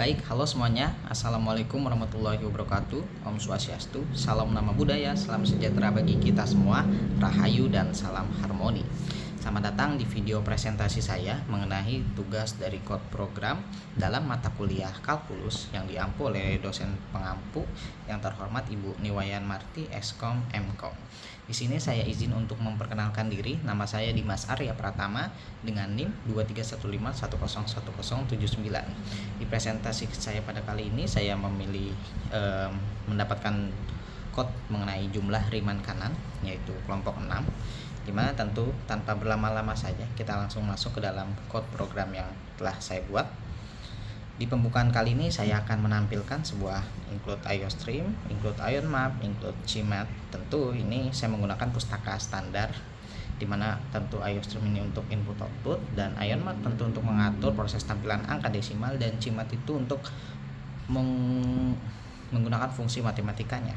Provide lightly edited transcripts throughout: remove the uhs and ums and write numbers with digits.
Baik, halo semuanya. Assalamualaikum warahmatullahi wabarakatuh. Om Swastiastu, salam nama budaya, salam sejahtera bagi kita semua, rahayu dan salam harmoni. Selamat datang di video presentasi saya mengenai tugas dari code program dalam mata kuliah kalkulus yang diampu oleh dosen pengampu yang terhormat Ibu Niwayan Marti, Eskom Mkom. Di sini saya izin untuk memperkenalkan diri. Nama saya Dimas Arya Pratama dengan NIM 231510179. Di presentasi saya pada kali ini saya memilih mendapatkan code mengenai jumlah riman kanan, yaitu kelompok 6, dimana tentu tanpa berlama-lama saja kita langsung masuk ke dalam code program yang telah saya buat. Di pembukaan kali ini saya akan menampilkan sebuah include IOStream, include IonMap, include CMAT. Tentu ini saya menggunakan pustaka standar, dimana tentu IOStream ini untuk input output dan IonMap tentu untuk mengatur proses tampilan angka desimal, dan CMAT itu untuk menggunakan fungsi matematikanya.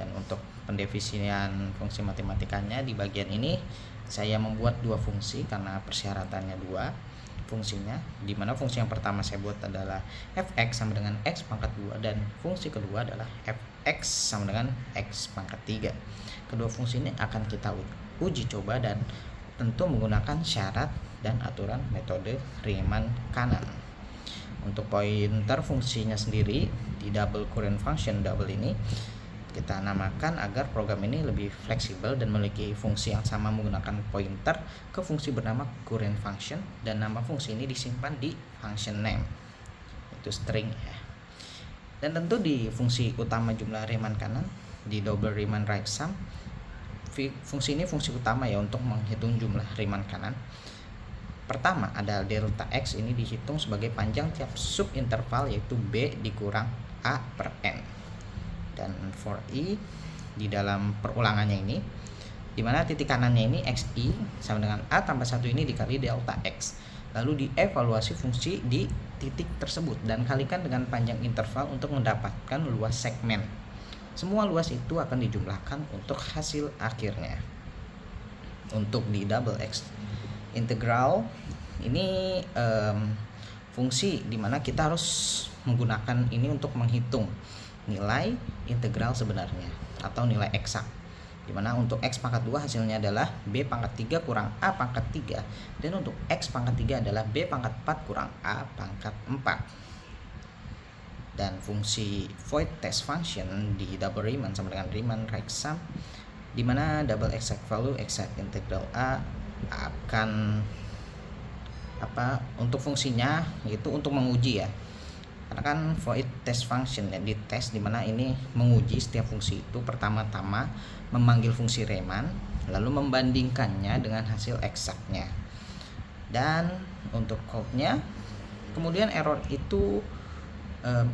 Dan untuk pendefinisian fungsi matematikanya di bagian ini saya membuat dua fungsi karena persyaratannya dua fungsinya, dimana fungsi yang pertama saya buat adalah fx sama dengan x pangkat 2 dan fungsi kedua adalah fx sama dengan x pangkat 3. Kedua fungsi ini akan kita uji coba dan tentu menggunakan syarat dan aturan metode Riemann kanan. Untuk pointer fungsinya sendiri di double current function double ini kita namakan agar program ini lebih fleksibel dan memiliki fungsi yang sama menggunakan pointer ke fungsi bernama current function, dan nama fungsi ini disimpan di function name, itu string ya. Dan tentu di fungsi utama jumlah Riemann kanan di double Riemann right sum, fungsi ini fungsi utama ya untuk menghitung jumlah Riemann kanan. Pertama ada delta x, ini dihitung sebagai panjang tiap sub interval yaitu b dikurang a per n. Dan for i di dalam perulangannya ini, dimana titik kanannya ini xi sama dengan a tambah 1 ini dikali delta x, lalu dievaluasi fungsi di titik tersebut dan kalikan dengan panjang interval untuk mendapatkan luas segmen. Semua luas itu akan dijumlahkan untuk hasil akhirnya. Untuk di double x integral ini fungsi dimana kita harus menggunakan ini untuk menghitung nilai integral sebenarnya atau nilai eksak, dimana untuk x pangkat 2 hasilnya adalah b pangkat 3 kurang a pangkat 3, dan untuk x pangkat 3 adalah b pangkat 4 kurang a pangkat 4. Dan fungsi void test function di double Riemann sama dengan Riemann right sum, dimana double exact value exact integral a akan untuk fungsinya yaitu untuk menguji ya, karena kan void test function ya, di tes dimana ini menguji setiap fungsi itu pertama-tama memanggil fungsi Riemann lalu membandingkannya dengan hasil eksaknya. Dan untuk code-nya kemudian error itu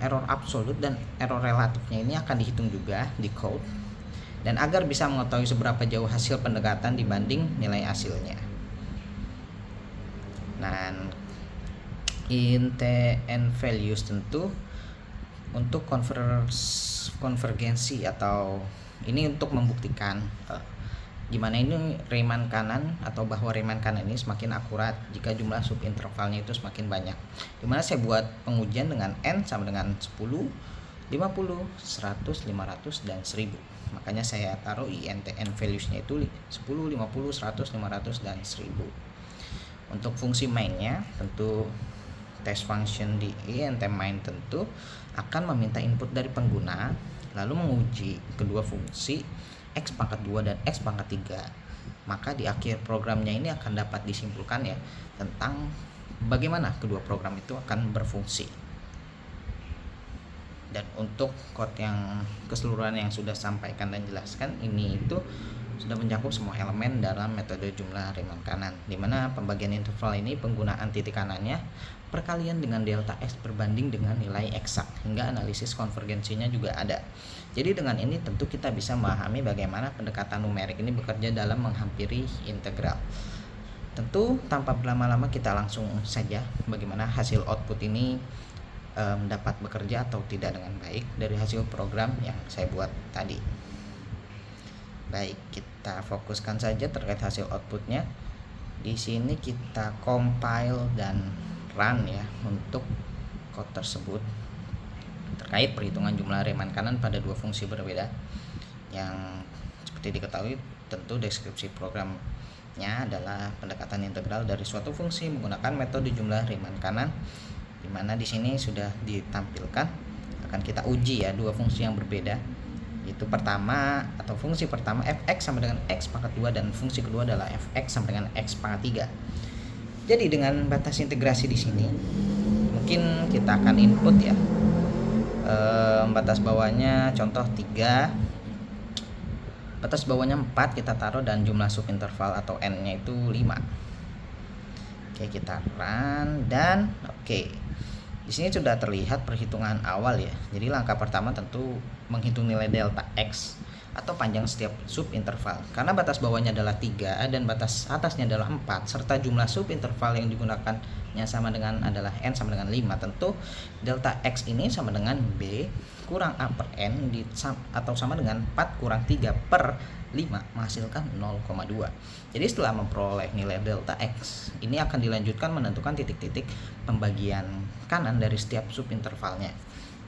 error absolut dan error relatifnya ini akan dihitung juga di code, dan agar bisa mengetahui seberapa jauh hasil pendekatan dibanding nilai hasilnya. Dan int n values tentu untuk konvergensi atau ini untuk membuktikan gimana ini Riemann kanan atau bahwa Riemann kanan ini semakin akurat jika jumlah subintervalnya itu semakin banyak, dimana saya buat pengujian dengan n sama dengan 10, 50, 100, 500 dan 1000. Makanya saya taruh int n values-nya itu 10, 50, 100, 500 dan 1000. Untuk fungsi mainnya tentu test function di int main tentu akan meminta input dari pengguna lalu menguji kedua fungsi x pangkat 2 dan x pangkat 3. Maka di akhir programnya ini akan dapat disimpulkan ya tentang bagaimana kedua program itu akan berfungsi. Dan untuk code yang keseluruhan yang sudah sampaikan dan jelaskan ini itu sudah mencakup semua elemen dalam metode jumlah Riemann kanan, dimana pembagian interval ini penggunaan titik kanannya perkalian dengan delta x berbanding dengan nilai eksak, hingga analisis konvergensinya juga ada. Jadi dengan ini tentu kita bisa memahami bagaimana pendekatan numerik ini bekerja dalam menghampiri integral. Tentu tanpa berlama-lama kita langsung saja bagaimana hasil output ini dapat bekerja atau tidak dengan baik dari hasil program yang saya buat tadi. Baik, kita fokuskan saja terkait hasil outputnya. Di sini kita compile dan run ya untuk code tersebut terkait perhitungan jumlah Riemann kanan pada dua fungsi berbeda yang seperti diketahui tentu deskripsi programnya adalah pendekatan integral dari suatu fungsi menggunakan metode jumlah Riemann kanan, di mana di sini sudah ditampilkan akan kita uji ya dua fungsi yang berbeda, yaitu pertama atau fungsi pertama f(x) sama dengan x pangkat 2 dan fungsi kedua adalah f(x) sama dengan x pangkat 3. Jadi dengan batas integrasi di sini mungkin kita akan input ya batas bawahnya contoh 3, batas bawahnya 4 kita taruh dan jumlah subinterval atau n-nya itu 5. Oke, kita run dan oke. Di sini sudah terlihat perhitungan awal ya. Jadi langkah pertama tentu menghitung nilai delta x atau panjang setiap subinterval. Karena batas bawahnya adalah 3 dan batas atasnya adalah 4 serta jumlah subinterval yang digunakannya sama dengan adalah n sama dengan 5. Tentu delta x ini sama dengan b kurang a per n atau sama dengan 4 kurang 3 per 5 menghasilkan 0,2. Jadi setelah memperoleh nilai delta x, ini akan dilanjutkan menentukan titik-titik pembagian kanan dari setiap subintervalnya.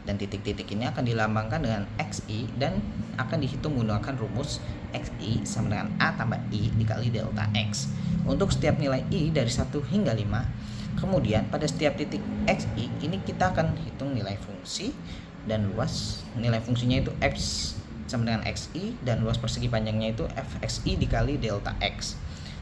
Dan titik-titik ini akan dilambangkan dengan xi dan akan dihitung menggunakan rumus xi sama dengan a tambah i dikali delta x. Untuk setiap nilai i dari 1 hingga 5, kemudian pada setiap titik xi ini kita akan hitung nilai fungsi dan luas. Nilai fungsinya itu x sama dengan xi dan luas persegi panjangnya itu fxi dikali delta x.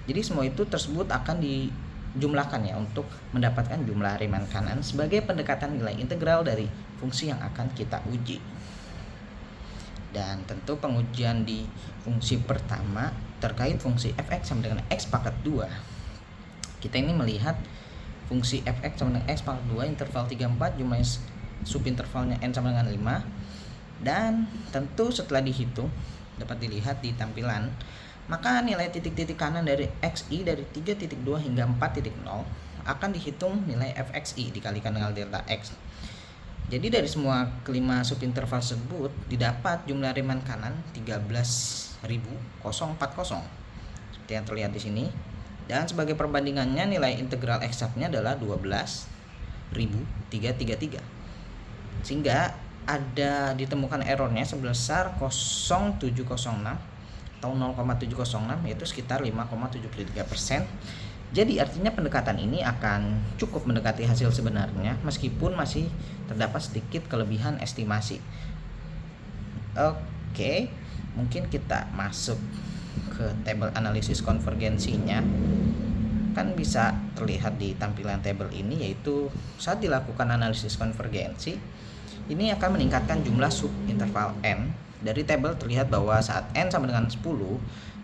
Jadi semua itu tersebut akan dijumlahkan ya untuk mendapatkan jumlah Riemann kanan sebagai pendekatan nilai integral dari fungsi yang akan kita uji. Dan tentu pengujian di fungsi pertama terkait fungsi f(x) sama dengan x pangkat 2. Kita ini melihat fungsi f(x) sama dengan x pangkat 2 interval 3, 4 jumlah subintervalnya n sama dengan 5. Dan tentu setelah dihitung dapat dilihat di tampilan, maka nilai titik-titik kanan dari xi dari 3.2 hingga 4.0 akan dihitung nilai fxi dikalikan dengan delta x. Jadi dari semua kelima subinterval tersebut didapat jumlah Riemann kanan 13.040 seperti yang terlihat di sini. Dan sebagai perbandingannya nilai integral eksaknya adalah 12.333. Sehingga ada ditemukan errornya sebesar 0,706 atau 0,706 yaitu sekitar 5,73%. Jadi artinya pendekatan ini akan cukup mendekati hasil sebenarnya meskipun masih terdapat sedikit kelebihan estimasi. Oke, mungkin kita masuk ke tabel analisis konvergensinya. Kan bisa terlihat di tampilan tabel ini, yaitu saat dilakukan analisis konvergensi ini akan meningkatkan jumlah subinterval n. Dari tabel terlihat bahwa saat n sama dengan 10,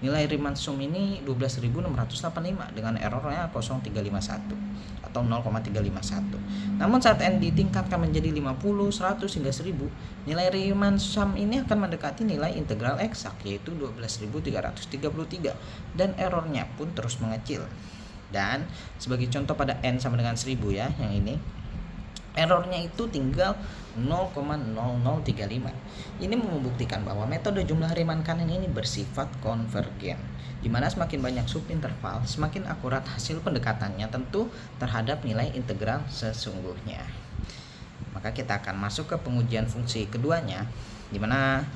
nilai Riemann sum ini 12.685 dengan errornya 0,351 atau 0,351. Namun saat n ditingkatkan menjadi 50, 100 hingga 1000, nilai Riemann sum ini akan mendekati nilai integral eksak yaitu 12.333 dan errornya pun terus mengecil. Dan sebagai contoh pada n sama dengan 1000 ya, yang ini errornya itu tinggal 0,0035. Ini membuktikan bahwa metode jumlah Riemann kanan ini bersifat konvergen, di mana semakin banyak subinterval, semakin akurat hasil pendekatannya tentu terhadap nilai integral sesungguhnya. Maka kita akan masuk ke pengujian fungsi keduanya, di mana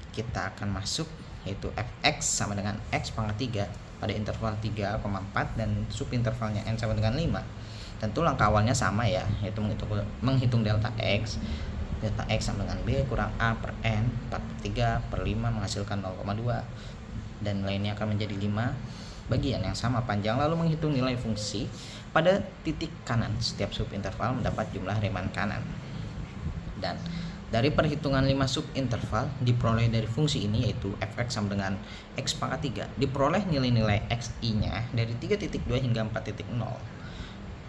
kita akan masuk yaitu f(x) sama dengan x pangkat 3 pada interval 3,4 dan subintervalnya n sama dengan 5. Tentu langkah awalnya sama ya, yaitu menghitung delta x. Delta x sama dengan b kurang a per n 4/3 per 5 menghasilkan 0,2 dan nilainya akan menjadi 5 bagian yang sama panjang. Lalu menghitung nilai fungsi pada titik kanan setiap subinterval mendapat jumlah Riemann kanan. Dan dari perhitungan 5 subinterval diperoleh dari fungsi ini yaitu f(x) sama dengan x pangkat 3, diperoleh nilai-nilai xi nya dari 3.2 hingga 4.0.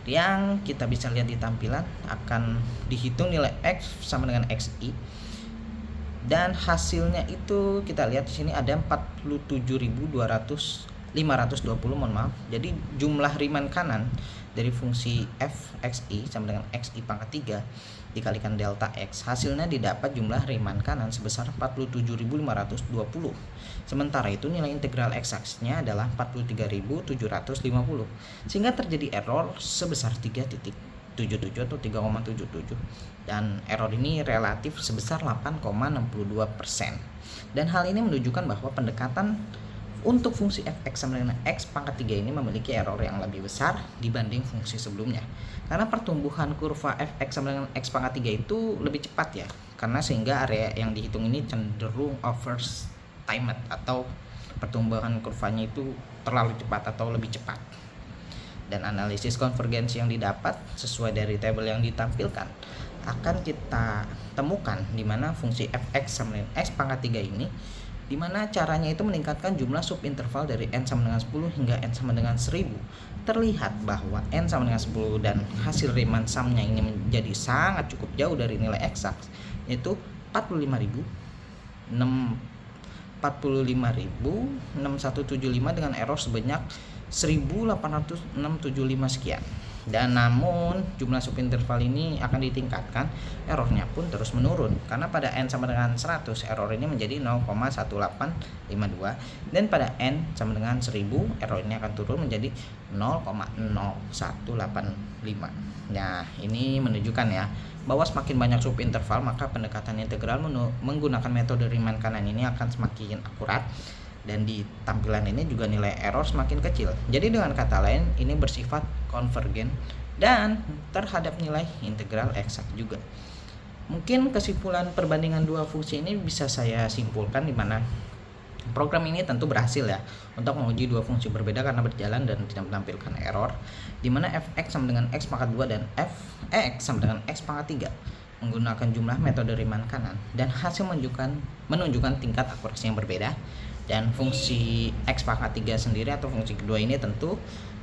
Yang kita bisa lihat di tampilan akan dihitung nilai x sama dengan xi dan hasilnya itu kita lihat di sini ada 47.520, mohon maaf. Jadi jumlah Riemann kanan dari fungsi fxi sama dengan xi pangkat 3 dikalikan delta x, hasilnya didapat jumlah Riemann kanan sebesar 47.520. Sementara itu nilai integral eksaknya adalah 43.750, sehingga terjadi error sebesar 3 titik. 3,77 atau 3,77, dan error ini relatif sebesar 8,62%. Dan hal ini menunjukkan bahwa pendekatan untuk fungsi f(x) sama dengan x pangkat 3 ini memiliki error yang lebih besar dibanding fungsi sebelumnya. Karena pertumbuhan kurva f(x) sama dengan x pangkat 3 itu lebih cepat ya. Karena sehingga area yang dihitung ini cenderung overestimated, atau pertumbuhan kurvanya itu terlalu cepat atau lebih cepat. Dan analisis konvergensi yang didapat sesuai dari tabel yang ditampilkan akan kita temukan di mana fungsi f(x) sama dengan x pangkat 3 ini, di mana caranya itu meningkatkan jumlah subinterval dari n sama dengan 10 hingga n sama dengan 1000. Terlihat bahwa n sama dengan 10 dan hasil Riemann sum-nya ini menjadi sangat cukup jauh dari nilai eksaks, yaitu 45.6175 dengan error sebanyak 1875 sekian. Dan namun jumlah subinterval ini akan ditingkatkan, errornya pun terus menurun karena pada n sama dengan 100 error ini menjadi 0,1852, dan pada n sama dengan 1000 error ini akan turun menjadi 0,0185. Nah, ini menunjukkan ya bahwa semakin banyak subinterval maka pendekatan integral menggunakan metode Riemann kanan ini akan semakin akurat, dan di tampilan ini juga nilai error semakin kecil. Jadi dengan kata lain ini bersifat konvergen dan terhadap nilai integral eksak juga. Mungkin kesimpulan perbandingan dua fungsi ini bisa saya simpulkan di mana program ini tentu berhasil ya untuk menguji dua fungsi berbeda karena berjalan dan tidak menampilkan error, di mana f(x) sama dengan x pangkat 2 dan f(x) sama dengan x pangkat 3 menggunakan jumlah metode Riemann kanan, dan hasil menunjukkan tingkat akurasi yang berbeda. Dan fungsi x pangkat 3 sendiri atau fungsi kedua ini tentu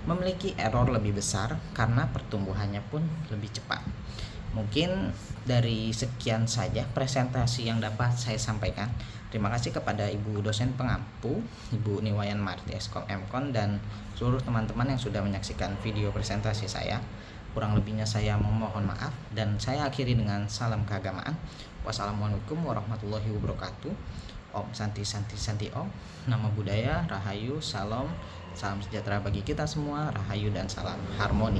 memiliki error lebih besar karena pertumbuhannya pun lebih cepat. Mungkin dari sekian saja presentasi yang dapat saya sampaikan. Terima kasih kepada Ibu dosen pengampu, Ibu Niwayan Marti Eskom Mkon, dan seluruh teman-teman yang sudah menyaksikan video presentasi saya. Kurang lebihnya saya memohon maaf, dan saya akhiri dengan salam keagamaan. Wassalamualaikum warahmatullahi wabarakatuh. Om Santi Santi Santi Om. Nama budaya, Rahayu, Salam, salam sejahtera bagi kita semua, Rahayu dan salam harmoni.